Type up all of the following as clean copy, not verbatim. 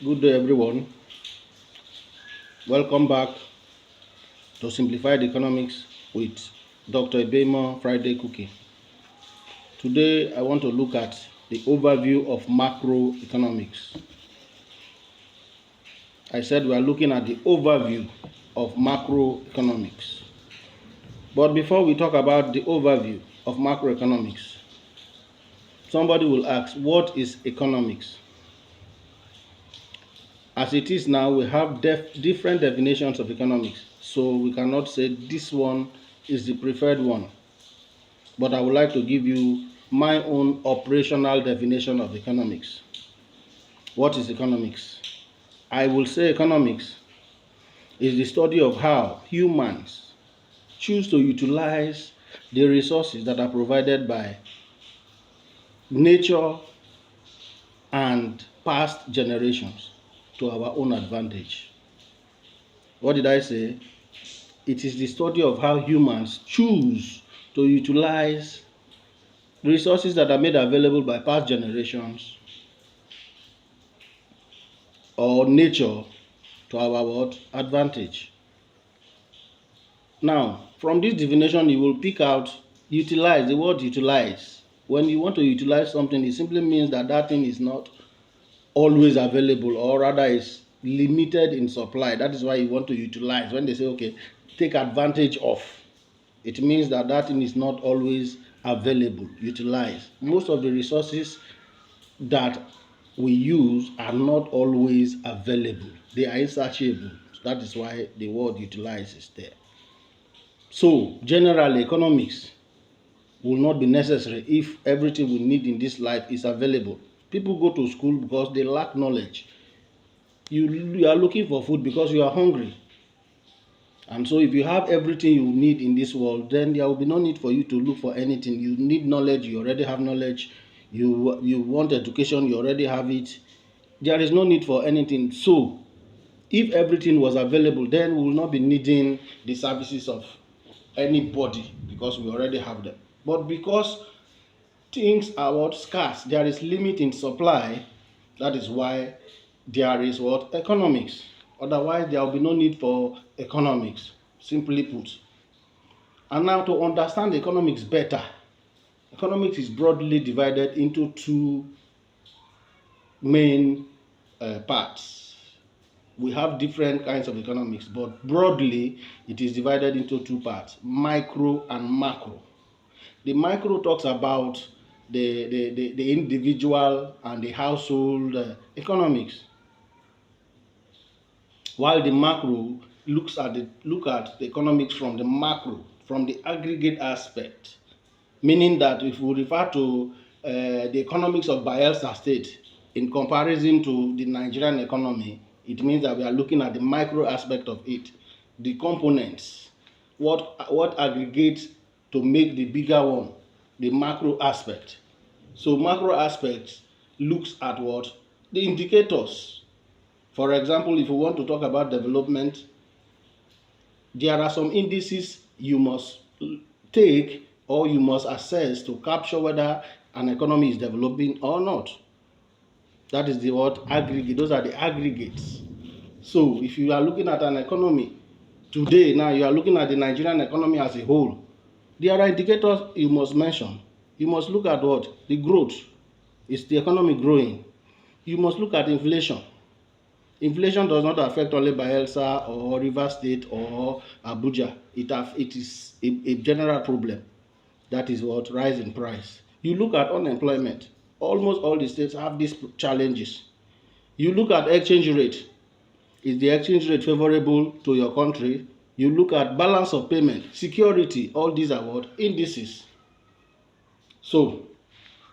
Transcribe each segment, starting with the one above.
Good day, everyone. Welcome back to Simplified Economics with Dr. Ibeinmo Friday Cookey. Today, I want to look at the overview of macroeconomics. I said we are looking at the overview of macroeconomics. But before we talk about the overview of macroeconomics, somebody will ask, what is economics? As it is now, we have different definitions of economics, so we cannot say this one is the preferred one. But I would like to give you my own operational definition of economics. What is economics? I will say economics is the study of how humans choose to utilize the resources that are provided by nature and past generations to our own advantage. What did I say? It is the study of how humans choose to utilize resources that are made available by past generations or nature to our what? Advantage. Now, from this definition, you will pick out utilize, the word utilize. When you want to utilize something, it simply means that that thing is not always available, or rather is limited in supply. That is why you want to utilize. When they say, okay, take advantage of, it means that that thing is not always available. Utilize. Most of the resources that we use are not always available. They are insatiable. That is why the word utilize is there. So, generally, economics will not be necessary if everything we need in this life is available. People go to school because they lack knowledge. You are looking for food because you are hungry. And so if you have everything you need in this world, then there will be no need for you to look for anything. You need knowledge, you already have knowledge. You want education, you already have it. There is no need for anything. So if everything was available, then we will not be needing the services of anybody because we already have them. But because things are what? Scarce, there is limit in supply. That is why there is what? Economics. Otherwise, there will be no need for economics, simply put. And now, to understand economics better, economics is broadly divided into two main parts. We have different kinds of economics, but broadly, it is divided into two parts, micro and macro. The micro talks about the individual and the household economics, while the macro look at the economics from the macro, from the aggregate aspect, meaning that if we refer to the economics of Bayelsa State in comparison to the Nigerian economy, it means that we are looking at the micro aspect of it, the components, what aggregates to make the bigger one, the macro aspect. So macro aspect looks at what? The indicators. For example, if we want to talk about development, there are some indices you must take or you must assess to capture whether an economy is developing or not. That is the what? Aggregate. Those are the aggregates. So if you are looking at an economy today, now you are looking at the Nigerian economy as a whole, there are indicators you must mention. You must look at what? The growth. Is the economy growing? You must look at inflation. Inflation does not affect only Bayelsa or Rivers State or Abuja. It is a general problem. That is what? Rise in price. You look at unemployment. Almost all the states have these challenges. You look at exchange rate. Is the exchange rate favorable to your country? You look at balance of payment, security. All these are what? Indices. So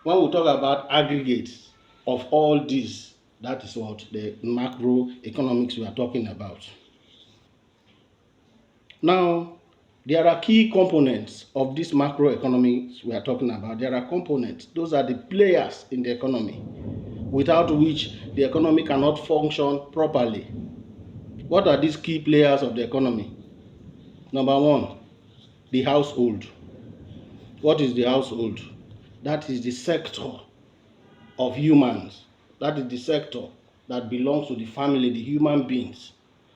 when we talk about aggregates of all these, that is what the macroeconomics we are talking about. Now, there are key components of this macroeconomics we are talking about. There are components. Those are the players in the economy, without which the economy cannot function properly. What are these key players of the economy? Number one, the household. What is the household? That is the sector of humans. That is the sector that belongs to the family, the human beings.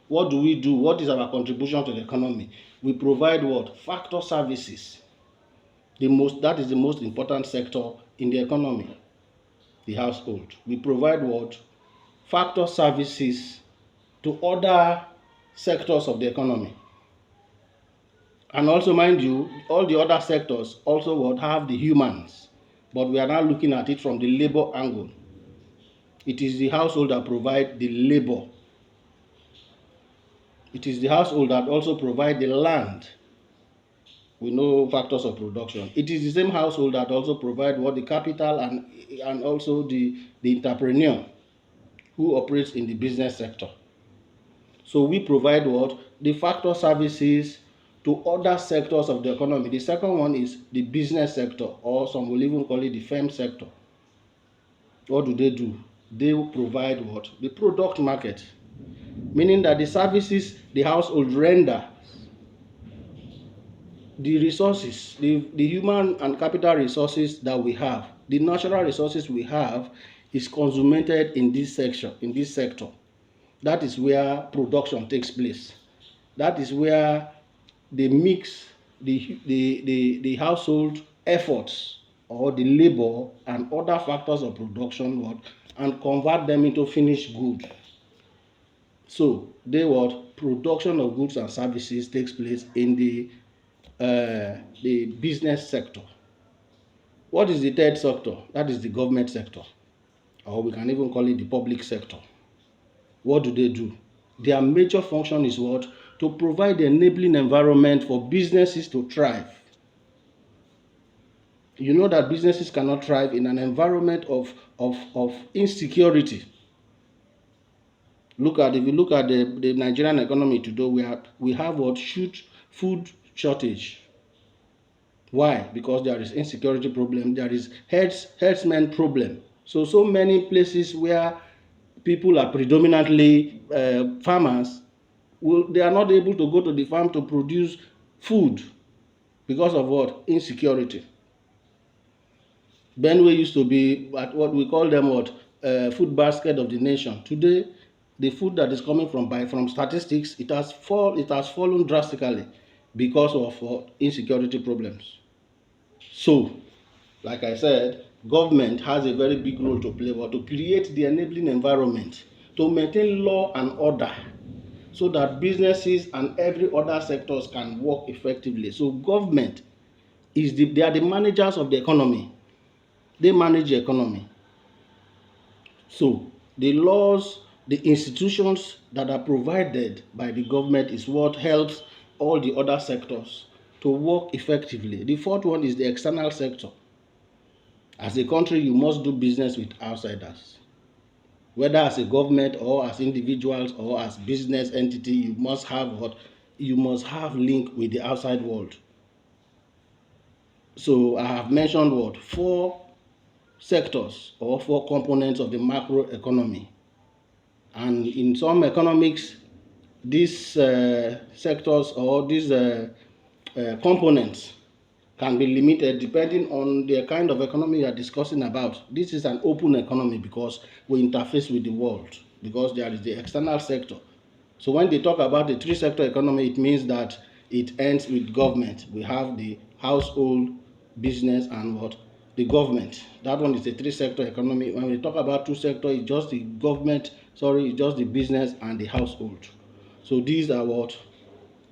What do we do? What is our contribution to the economy? We provide what? Factor services. That is the most important sector in the economy, the household. We provide what? Factor services to other sectors of the economy. And also, mind you, all the other sectors also what have the humans, but we are now looking at it from the labor angle. It is the household that provide the labor. It is the household that also provide the land. We know factors of production. It is the same household that also provide what the capital and also the entrepreneur who operates in the business sector. So we provide what? The factor services to other sectors of the economy. The second one is the business sector, or some will even call it the firm sector. What do? They provide what? The product market, meaning that the services the household render, the resources, the human and capital resources that we have, the natural resources we have is consummated in this section, in this sector. That is where production takes place. That is where they mix the household efforts or the labor and other factors of production what, and convert them into finished good. So they what? Production of goods and services takes place in the business sector. What is the third sector? That is the government sector, or we can even call it the public sector. What do? Their major function is what? To provide the enabling environment for businesses to thrive. You know that businesses cannot thrive in an environment of insecurity. If you look at the Nigerian economy today, we have what? Food shortage. Why? Because there is insecurity problem, there is herdsmen problem. So many places where people are predominantly farmers, they are not able to go to the farm to produce food because of what? Insecurity. Benue used to be at what we call them what? Food basket of the nation. Today, the food that is coming from statistics, it has fallen drastically because of insecurity problems. So, like I said, government has a very big role to play, but to create the enabling environment, to maintain law and order, so that businesses and every other sectors can work effectively. So government they are the managers of the economy. They manage the economy. So the laws, the institutions that are provided by the government is what helps all the other sectors to work effectively. The fourth one is the external sector. As a country, you must do business with outsiders. Whether as a government or as individuals or as business entity, you must have what? You must have link with the outside world. So I have mentioned what? Four sectors or four components of the macroeconomy. And in some economics, these sectors or these components can be limited depending on the kind of economy you are discussing about. This is an open economy because we interface with the world, because there is the external sector. So when they talk about the three sector economy, it means that it ends with government. We have the household, business, and what? The government. That one is a three sector economy. When we talk about two sector, it's just the government, it's just the business and the household. So these are what?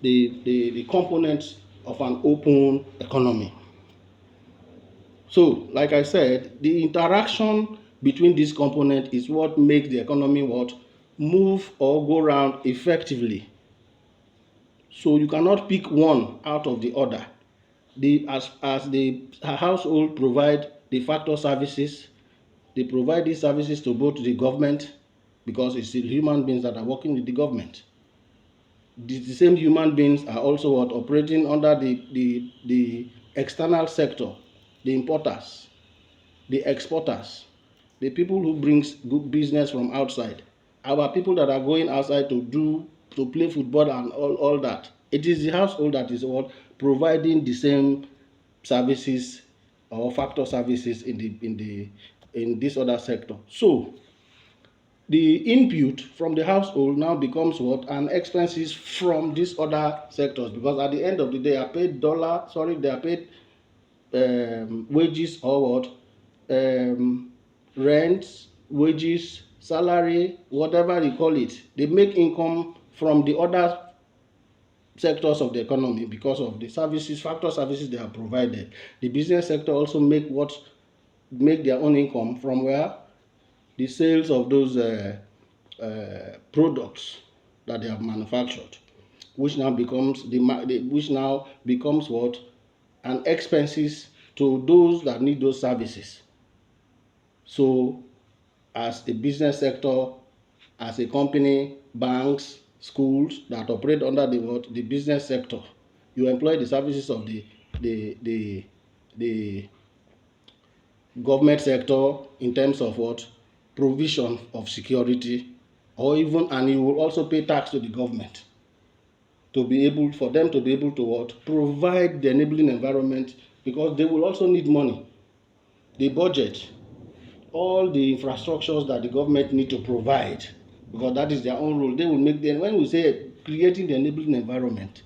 The components of an open economy. So, like I said, the interaction between these components is what makes the economy what? Move or go round effectively. So you cannot pick one out of the other. As the household provide the factor services, they provide these services to both the government, because it's the human beings that are working with the government. The same human beings are also what? Operating under the external sector, the importers, the exporters, the people who brings good business from outside, our people that are going outside to play football and all that. It is the household that is what? Providing the same services or factor services in this other sector. So the input from the household now becomes what? An expenses from these other sectors, because at the end of the day, they are paid wages or what? Rent, wages, salary, whatever you call it. They make income from the other sectors of the economy because of the factor services they have provided. The business sector also make their own income from where? The sales of those products that they have manufactured, which now becomes what? An expenses to those that need those services. So as a business sector, as a company, banks, schools that operate under the what? The business sector, you employ the services of the government sector in terms of what? Provision of security, or even, and you will also pay tax to the government to be able for them to be able to what? Provide the enabling environment, because they will also need money. The budget, all the infrastructures that the government need to provide, because that is their own role. They will make them. When we say creating the enabling environment,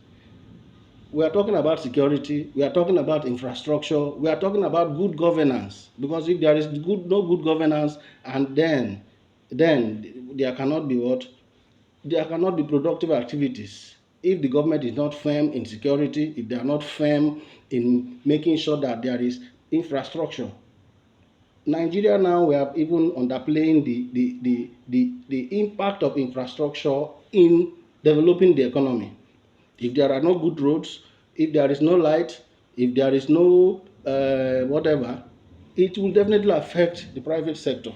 we are talking about security, we are talking about infrastructure, we are talking about good governance, because if there is no good governance, and then there cannot be what? There cannot be productive activities. If the government is not firm in security, if they are not firm in making sure that there is infrastructure. Nigeria now, we are even underplaying the impact of infrastructure in developing the economy. If there are no good roads, if there is no light, if there is no whatever, it will definitely affect the private sector.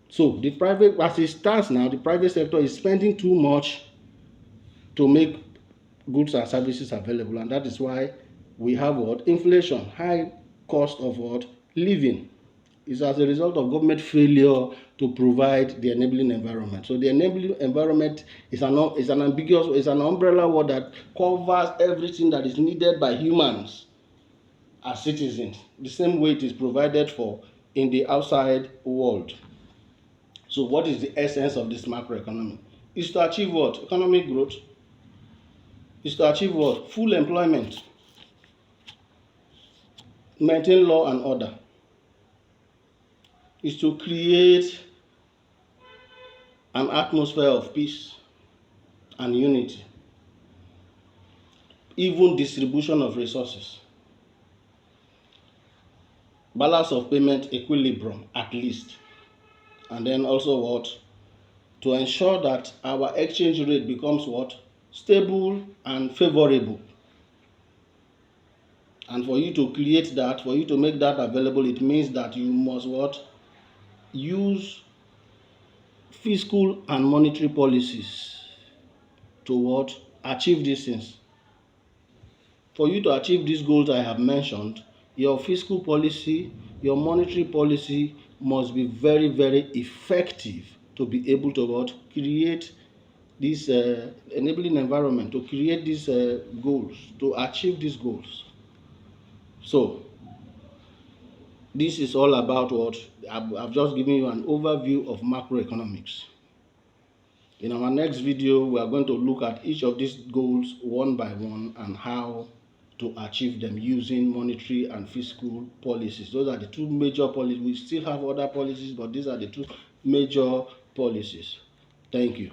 So the private, as it stands now, the private sector is spending too much to make goods and services available, and that is why we have what? Inflation, high cost of what? Living. Is as a result of government failure to provide the enabling environment. So the enabling environment is an umbrella word that covers everything that is needed by humans as citizens, the same way it is provided for in the outside world. So what is the essence of this macroeconomy? Is to achieve what? Economic growth. Is to achieve what? Full employment. Maintain law and order. Is to create an atmosphere of peace and unity. Even distribution of resources. Balance of payment equilibrium at least. And then also what? To ensure that our exchange rate becomes what? Stable and favorable. And for you to create that, for you to make that available, it means that you must what? Use fiscal and monetary policies to what? Achieve these things. For you to achieve these goals I have mentioned, your fiscal policy, your monetary policy must be very, very effective to be able to what? Create this enabling environment, to create these goals, to achieve these goals. So this is all about what? I've just given you an overview of macroeconomics. In our next video, we are going to look at each of these goals one by one and how to achieve them using monetary and fiscal policies. Those are the two major policies. We still have other policies, but these are the two major policies. Thank you.